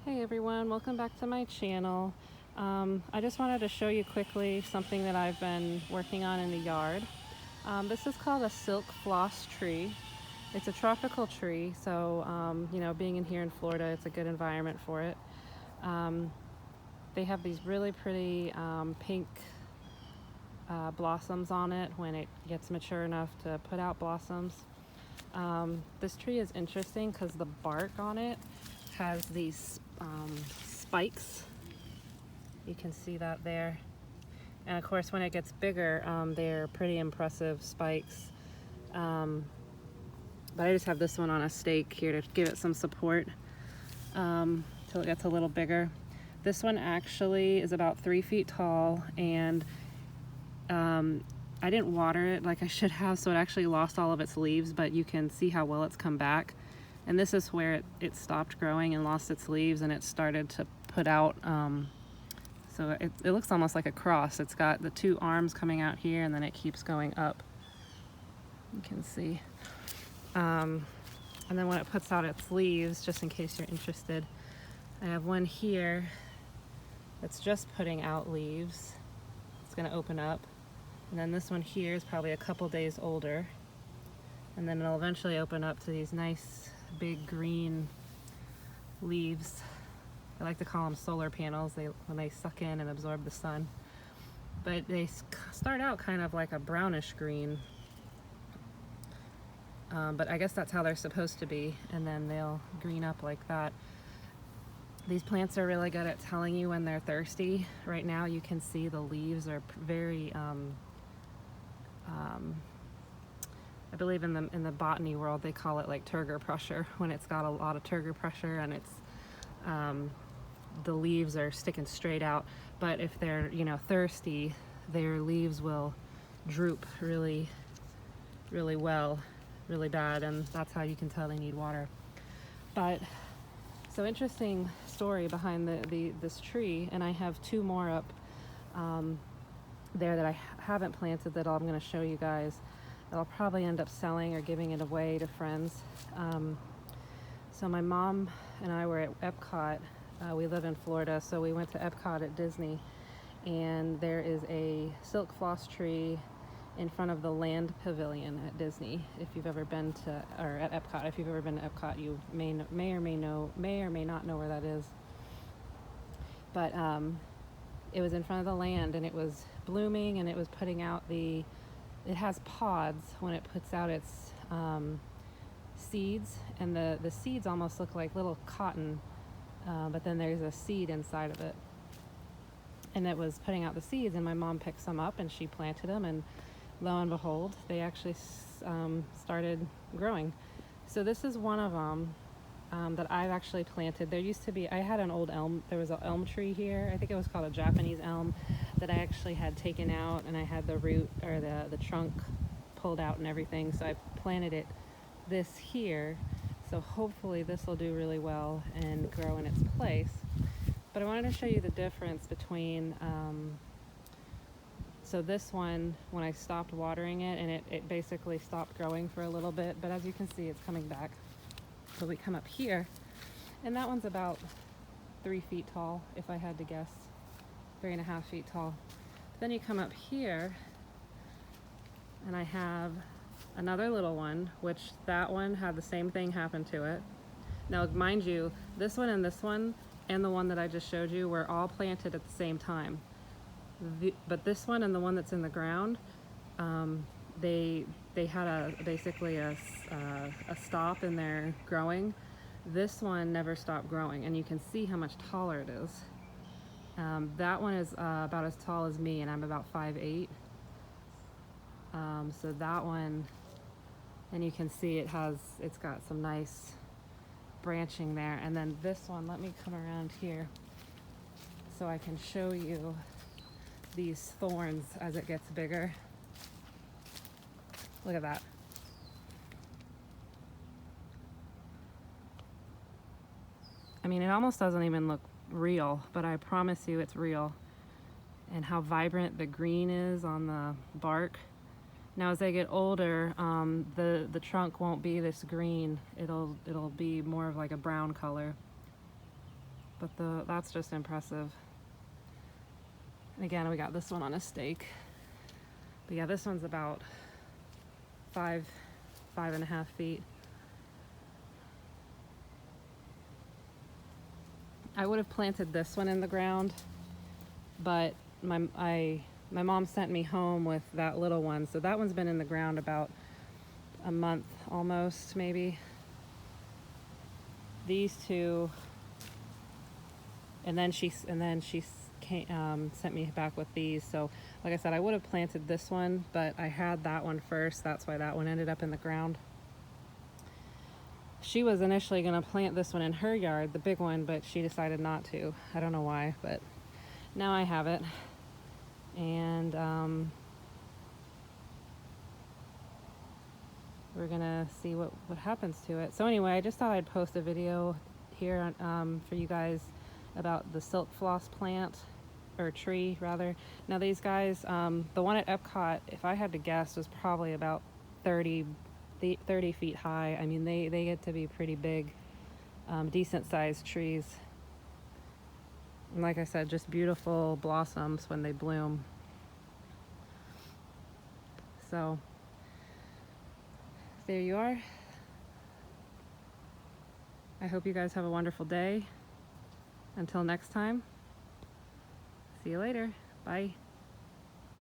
Hey everyone, welcome back to my channel. I just wanted to show you quickly something that I've been working on in the yard. This is called a silk floss tree. It's a tropical tree, so being in here in Florida, it's a good environment for it. They have these really pretty pink blossoms on it when it gets mature enough to put out blossoms. This tree is interesting because the bark on it has these spikes. You can see that there. And of course, when it gets bigger, they're pretty impressive spikes. But I just have this one on a stake here to give it some support till it gets a little bigger. This one actually is about 3 feet tall, and I didn't water it like I should have, so it actually lost all of its leaves, but you can see how well it's come back. And this is where it stopped growing and lost its leaves, and it started to put out, so it looks almost like a cross. It's got the two arms coming out here, and then it keeps going up. You can see. And then when it puts out its leaves, just in case you're interested, I have one here that's just putting out leaves. It's gonna open up. And then this one here is probably a couple days older. And then it'll eventually open up to these nice big green leaves. I like to call them solar panels when they suck in and absorb the sun. But they start out kind of like a brownish green. But I guess that's how they're supposed to be, and then they'll green up like that. These plants are really good at telling you when they're thirsty. Right now you can see the leaves are very I believe in the botany world they call it like turgor pressure, when it's got a lot of turgor pressure and it's the leaves are sticking straight out. But if they're thirsty, their leaves will droop really well, really bad, and that's how you can tell they need water. But so interesting story behind this tree, and I have two more up there that I haven't planted that I'm going to show you guys. That I'll probably end up selling or giving it away to friends. So my mom and I were at EPCOT. We live in Florida, so we went to EPCOT at Disney, and there is a silk floss tree in front of the land pavilion at Disney. If you've ever been to, or at EPCOT, if you've ever been to EPCOT, you may or may not know where that is. But it was in front of the land, and it was blooming, and it was putting out it has pods when it puts out its seeds, and the seeds almost look like little cotton, but then there's a seed inside of it. And it was putting out the seeds, and my mom picked some up and she planted them, and lo and behold, they actually started growing. So this is one of them that I've actually planted. There used to be, I had an old elm, there was an elm tree here, I think it was called a Japanese elm, that I actually had taken out, and I had the root or the trunk pulled out and everything, so I planted this here. So hopefully this will do really well and grow in its place. But I wanted to show you the difference between so this one, when I stopped watering it, and it basically stopped growing for a little bit, but as you can see, it's coming back. So we come up here, and that one's about 3 feet tall, if I had to guess, 3.5 feet tall. But then you come up here, and I have another little one, which that one had the same thing happen to it. Now, mind you, this one and the one that I just showed you were all planted at the same time. But this one and the one that's in the ground, they had basically a stop in their growing. This one never stopped growing, and you can see how much taller it is. That one is about as tall as me, and I'm about 5'8". So that one, and you can see it's got some nice branching there. And then this one, let me come around here so I can show you these thorns as it gets bigger. Look at that. I mean, it almost doesn't even look real, but I promise you it's real. And how vibrant the green is on the bark. Now as they get older, the trunk won't be this green. It'll be more of like a brown color. but that's just impressive. And again, we got this one on a stake. But yeah, this one's about 5.5 feet. I would have planted this one in the ground, but my mom sent me home with that little one, so that one's been in the ground about a month almost, maybe. These two, and then she sent me back with these. So like I said, I would have planted this one, but I had that one first. That's why that one ended up in the ground. She was initially going to plant this one in her yard, the big one, but she decided not to. I don't know why, but now I have it. And we're going to see what happens to it. So anyway, I just thought I'd post a video here for you guys about the silk floss plant, or tree rather. Now these guys, the one at EPCOT, if I had to guess, was probably about 30 feet high. I mean, they get to be pretty big, decent sized trees. And like I said, just beautiful blossoms when they bloom. So there you are. I hope you guys have a wonderful day. Until next time, see you later. Bye.